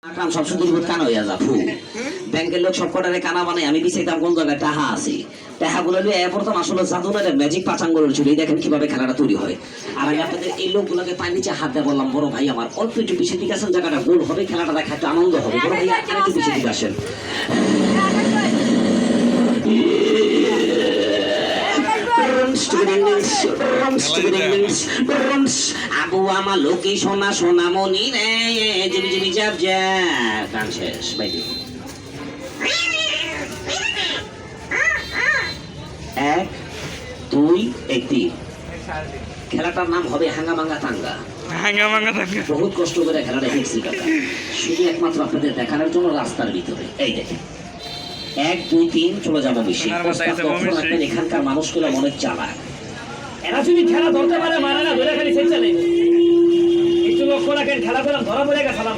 আকরাম শামসুদ্দিন কানা হইয়া যা ফু ব্যাংকের লোক সব কটারে কানা বানাই আমি বিচাইতাম কোন জায়গায় টাহা আছে টাহাগুলো নিয়ে প্রথম আসলে জাদুনের ম্যাজিক পাচাঙ্গলের চুরি দেখেন কিভাবে খেলাটা তৈরি হয়। আর আমি আপনাদের এই লোকগুলোকে পায়ের নিচে হাত দিয়ে বললাম বড় ভাই আমার অল্প একটু পিছিয়ে দিকে আসেন, জায়গাটা গোল হবে, খেলাটা দেখা একটু আনন্দ হবে, বড় ভাই একটু পিছিয়ে দিকে আসেন। আবু আমার লোকে সোনা সোনা মনি রে জিবি জিবি জাব জাব গান শেষ বাইরে। 1 2 3 খেলাটার নাম হবে হাঙ্গামাঙ্গা তাঙ্গা। বহুত কষ্ট করে খেলাটা দেখছি কাকা, শুধু একমাত্র আপনাদের দেখানোর জন্য রাস্তার ভিতরে। এই দেখেন 1 2 3 চলে যাবো বেশি। এখানকার মানুষগুলো মনে চালাক, এরা যদি খেলা ধরতে পারে মারা না ধরে খালি চেষ্টা নেই। একটু লক্ষ্য রাখেন, খেলা করলাম ধরা পড়ে গেছে সালাম